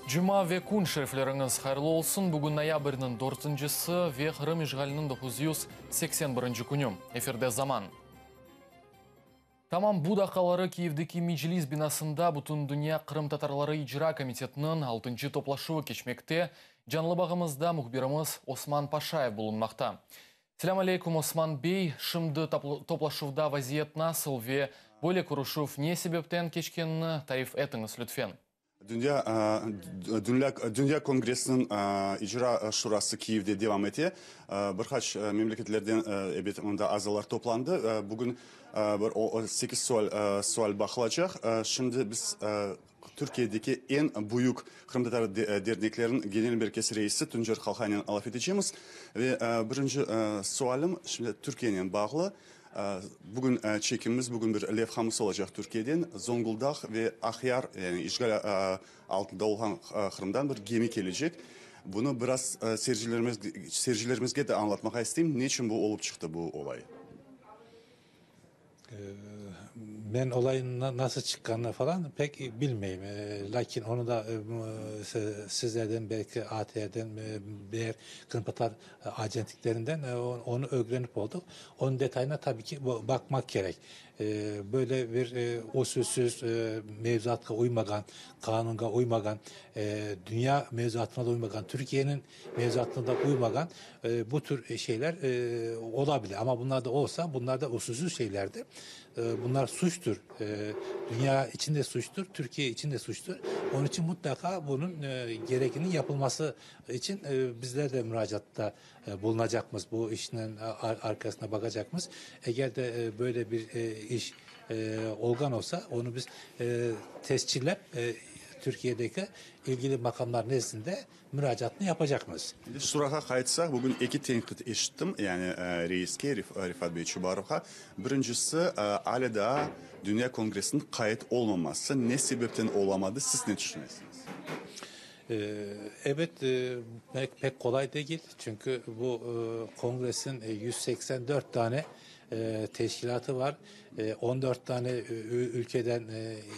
Cuma ve kun şerifleriniz hayırlı olsun. Bugün noyabr'ın 4-sı ve Kırım işgalinin 981. günü. Efirde zaman. Tamam bu dakikaları Kiev'deki meclis binasında bütün dünya Kırım Tatarları İcra Komitetinin 6. toplaşığı geçmekte. Canlı bağımızda muhbirimiz Osman Paşaev bulunmakta. Selam aleyküm Osman Bey. Şimdi toplaşıvda vaziyet nasıl ve böyle kuruşuv ne sebepten geçkenini tarif etiniz lütfen. Dünya Kongresi'nin icra şurası Kiev'de devam etti. Birkaç memleketlerden onda azalar toplandı. Bugün 8 sual bakılacak. Şimdi biz Türkiye'deki en büyük Kırım Tatar derneklerin genel merkez reisi Tuncer Kalkanyan alaf edeceğimiz. Ve birinci sualım şimdi Türkiye'nin bağlı. Bugün çekimimiz bugün bir levhamız olacak Türkiye'den. Zonguldak ve Ahyar yani işgal altında olan Kırım'dan bir gemi gelecek. Bunu biraz seyircilerimizge de anlatmak isteyeyim. Niçin bu olup çıktı bu olay? Ben olayın nasıl çıktığını falan pek bilmeyeyim. Lakin onu da sizlerden belki ATR'den diğer Kırımpatar acentliklerinden onu öğrenip olduk. Onun detayına tabii ki bakmak gerek. Böyle bir usulsüz mevzuata uymagan, kanuna uymagan, dünya mevzuatına da uymagan, Türkiye'nin mevzuatına da uymagan bu tür şeyler olabilir. Ama bunlar da olsa bunlar da usulsüz şeylerdir. Bunlar suçtur. Dünya içinde suçtur, Türkiye içinde suçtur. Onun için mutlaka bunun gerekinin yapılması için bizler de müracaatta bulunacakmız. Bu işin arkasına bakacakmız. Eğer de böyle bir iş olgan olsa onu biz tescillep Türkiye'deki ilgili makamlar nezdinde müracaatını yapacakmız. Surağa kayıtsak bugün iki tenkit eşittim. Yani reiske Rifat Bey Çubarov'a. Birincisi hala Dünya Kongresi'nin kayıt olmaması ne sebepten olamadı siz ne düşünüyorsunuz? Evet pek kolay değil. Çünkü bu kongresin 184 tane teşkilatı var. 14 tane ülkeden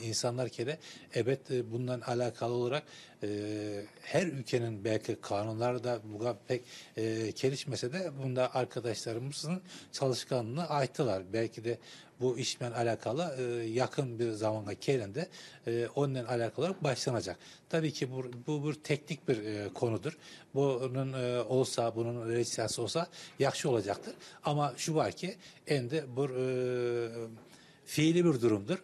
insanlar kere evet bundan alakalı olarak her ülkenin belki kanunları da bu pek gelişmese de bunda arkadaşlarımızın çalışkanlığını aytılar. Belki de bu işle alakalı yakın bir zamana gelende onunla alakalı olarak başlanacak. Tabii ki bu bir teknik bir konudur. Bunun olsa, bunun rejistrası olsa yakşı olacaktır. Ama şu var ki ende bu fiili bir durumdur.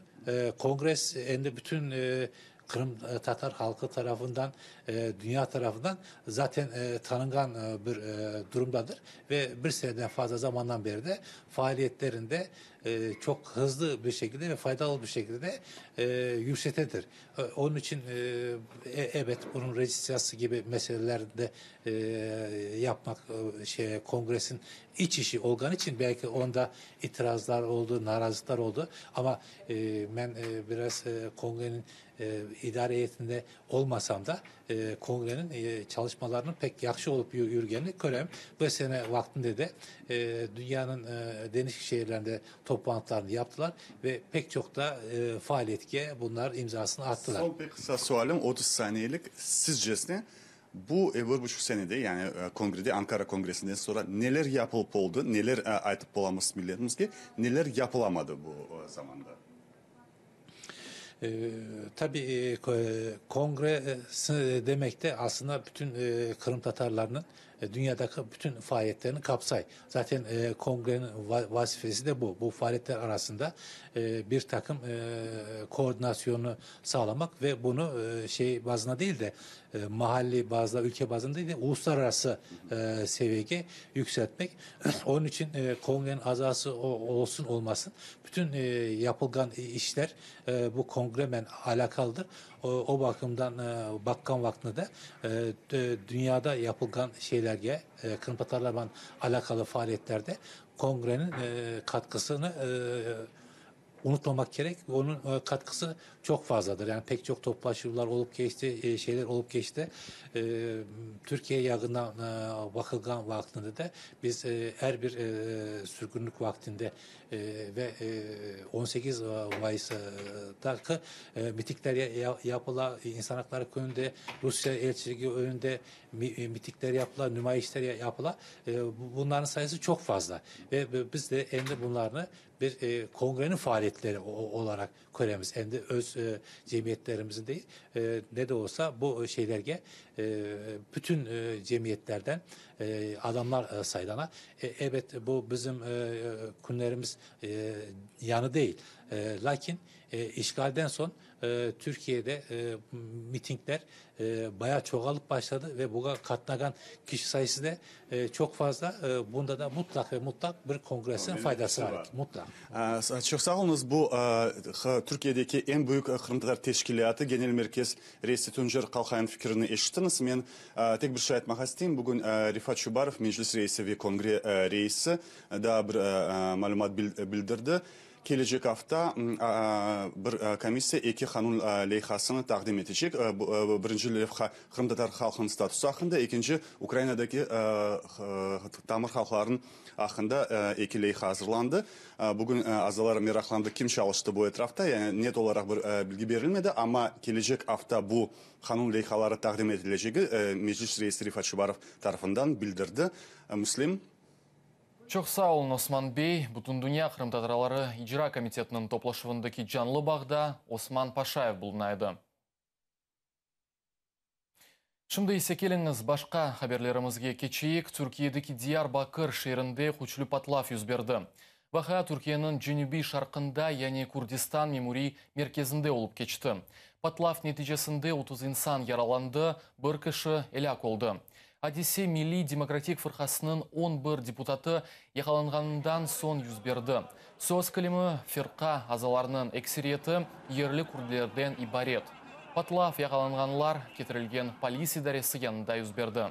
Kongres ende bütün Kırım Tatar halkı tarafından, dünya tarafından zaten tanınan bir durumdadır. Ve bir seneden fazla zamandan beri de faaliyetlerinde çok hızlı bir şekilde ve faydalı bir şekilde yükseltedir. Onun için evet bunun rejistrası gibi meselelerde yapmak kongresin iç işi olgan için belki onda itirazlar oldu, narazılıklar oldu. Ama ben biraz kongrenin idare heyetinde olmasam da kongrenin çalışmalarının pek yakşı olup yürüyenini görüyorum. Bu sene vaktinde de dünyanın değişik şehirlerinde toplantılarını yaptılar ve pek çok da faaliyetke bunlar imzasını attılar. Son bir kısa sualım 30 saniyelik. Sizce bu 1,5 senede yani kongrede Ankara Kongresi'nden sonra neler yapılıp oldu, neler aytıp olamaz milletimizge, neler yapılamadı bu zamanda? Tabii kongre demek de aslında bütün Kırım Tatarlarının dünyadaki bütün faaliyetlerini kapsay. Zaten kongrenin vazifesi de bu. Bu faaliyetler arasında bir takım koordinasyonu sağlamak ve bunu bazına değil de mahalli bazda, ülke bazında değil de uluslararası seviyeye yükseltmek. Onun için kongrenin azası olsun olmasın bütün yapılgan işler bu kongremen alakalıdır. O bakımdan bakkan vaktinde de dünyada yapılgan şeylerge Kırım Tatarlarla alakalı faaliyetlerde kongrenin katkısını unutmamak gerek. Onun katkısı çok fazladır. Yani pek çok toplaşmalar olup geçti, şeyler olup geçti. Türkiye yakından bakılgan vaktinde de biz her bir sürgünlük vaktinde ve 18 Mayıs'taki mitingler yapıla, insan hakları önünde, Rusya elçiliği önünde mitingler yapıla, nümayişler yapıla. Bunların sayısı çok fazla ve biz de endi bunlarını bir kongrenin faaliyetleri olarak göremiz. Endi öz cemiyetlerimizin değil, ne de olsa bu şeylerge bütün cemiyetlerden adamlar saydana. Evet, bu bizim günlerimiz yanı değil. Lakin işgalden son Türkiye'de mitingler bayağı çoğalıp başladı ve bu katlanan kişi sayısı da çok fazla. Bunda da mutlak ve mutlak bir kongresin faydası var. Mutlak. Çok sağ olunuz. Bu Türkiye'deki en büyük Kırım Tatar Teşkilatı Genel Merkez Reisi Tuncer Kalkay'ın fikrini eşittiniz. Ben tek bir şey etmek isteyeyim. Bugün Rifat Şubarov, Meclis Reisi ve Kongre Reisi da bir malumat bildirdi. Gelecek hafta bir komissiya iki kanun leyhasını takdim edecek. Birinci leyha Kırım Tatar halkının statüsü hakkında, ikinci Ukrayna'daki Tamır halkların hakkında iki leyha hazırlandı. Bugün azalar meraklandı kim çalıştı bu etrafta. Yani net olarak bir bilgi verilmedi ama gelecek hafta bu kanun leyhaları takdim edileceği Meclis Reisi Rifat Şubarov tarafından bildirdi. Müslim. Çok sağ olun Osman Bey. Bütün Dünya Kırım Tatarları İcra Komitetinin toplaşıvındaki canlı bağda Osman Paşaev bulunaydı. Şimdi ise keliniz başka haberlerimizge geçeyik. Türkiye'deki Diyarbakır şehrinde güçlü patlaf yüz berdi. Vaha Türkiye'nin Cenubi şarkında yani Kurdistan Memuri merkezinde olup geçti. Patlaf neticesinde 30 insan yaralandı, bir kişi helak oldu. Hadise Milli Demokratik Fırkasının 11 deputatı yakalanğanından son yüz berdi. Söz kılımı firqa azalarının ekseriyeti yerli Kürtlerden ibaret. Patlaf yakalanğanlar getirilgen polis idaresi yanında yüz berdi.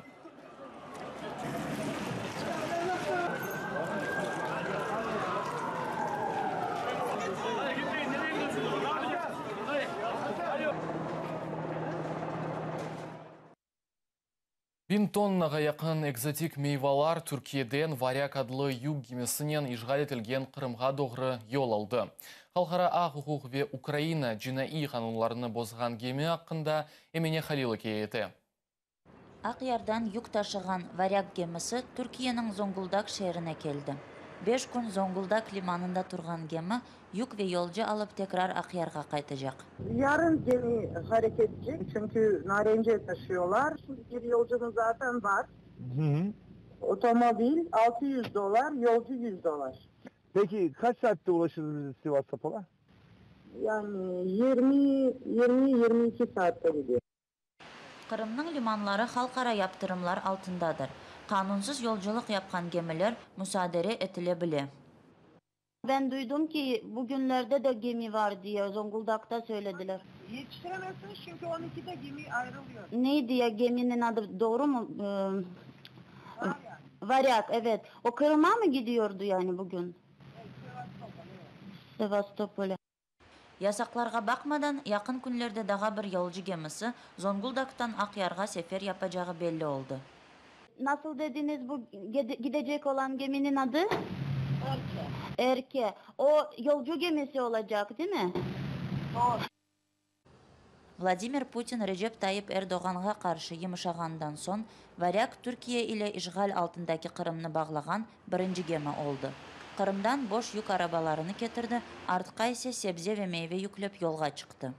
Bin tonnaga yakın egzotik meyveler Türkiye'den Varyak adlı yük gemisinden işgal etilgen Kırım'a doğru yol aldı. Halkara Ağ Hukuk ve Ukrayna cinai kanunlarını bozgan gemi hakkında Emine Halil hikayeti. Akyar'dan yük taşıgan Varyak gemisi Türkiye'nin Zonguldak şehrine geldi. 5 gün Zonguldak limanında turgan gemi yük ve yolcu alıp tekrar Akyar'a kaytacak. Yarın gemi hareket edecek çünkü Narenciye taşıyorlar. Bir yolcunun zaten var. Otomobil $600, yolcu $100. Peki kaç saatte ulaşırız Sivas Sapola? Yani 20-22 saatte gidiyor. Kırım'nın limanları halkara yaptırımlar altındadır. Kanunsuz yolculuk yapan gemiler müsaade edilebilir. Ben duydum ki bugünlerde de gemi var diye Zonguldak'ta söylediler. Yetiştiremezsiniz çünkü 12'de gemi ayrılıyor. Neydi ya geminin adı, doğru mu? Varyak, evet. O Kırım'a mı gidiyordu yani bugün? Sevastopol'e. Yasaklarga bakmadan yakın günlerde daha bir yolcu gemisi Zonguldak'tan Akyar'a sefer yapacağı belli oldu. Nasıl dediniz bu gidecek olan geminin adı? Erke. O yolcu gemisi olacak değil mi? Vladimir Putin Recep Tayyip Erdoğan'a karşı yumuşağandan son Varyak Türkiye ile işgal altındaki Kırım'ını bağlagan birinci gemi oldu. Kırım'dan boş yük arabalarını getirdi, artka ise sebze ve meyve yüklep yolga çıktı.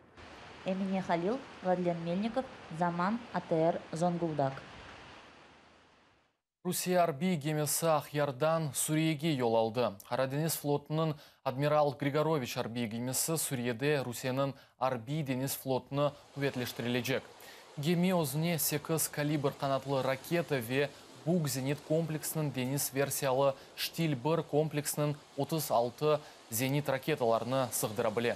Emine Halil, Vladimir Melnikov, Zaman, ATR, Zonguldak. Rusya Harbiy gemisi Akyar'dan Suriye'ye yol aldı. Karadeniz flotunun Admiral Grigorovich Harbiy gemisi Suriye'de Rusya'nın Harbiy deniz flotunu kuvvetleştirilecek. Gemi özüne 8 kalibr kanatlı raketa ve Bug zenit kompleksinin deniz versiyalı Ştil 1 kompleksinin 36 zenit raketalarını sığdırabilir.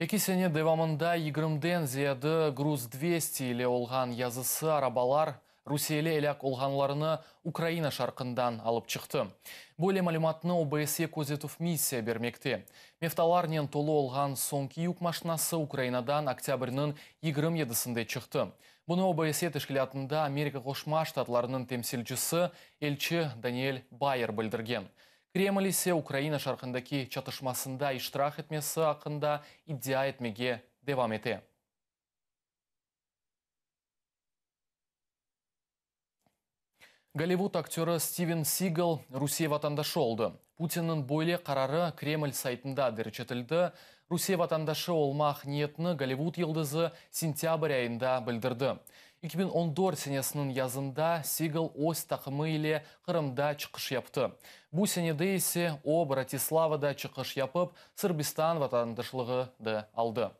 Iki sene devamında 20'den ziyade Gruz 200 ile olgan yazısı arabalar Русияле элек олғанларыны Украина шарқындан алып чықты. Более малюматны ОБСЕ көзетув миссия бермекте. Мефталарнен толы олған соңки юк машинасы Украинадан октябрьнын 27-сінде чықты. Бұны ОБСЕ тешкілятында Америка Қошма Штатларының темсилчісі элчі Даниэль Байер білдірген. Кремль ise Украина шарқындаки чатышмасында иштирак этмесі ақында идdia етмеге девам ете. Голливуд актері Стивен Сигал Русия ватандашы олды. Путиннің бойле қарары Кремль сайтында дәрчетілді. Русия ватандашы олмақ ниетіні Голливуд йылдызы сентябрь айында білдірді. 2014 сенесінің язында Сигал ось тақымы иле Қырымда чықыш япты. Бұ сенеде есе о Братиславада чықыш япып, Сырбистан ватандашлығы да алды.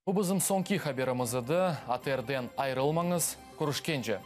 Бұл бізім соңки хаберімізді, атерден айрылмаңыз, көрішкенже.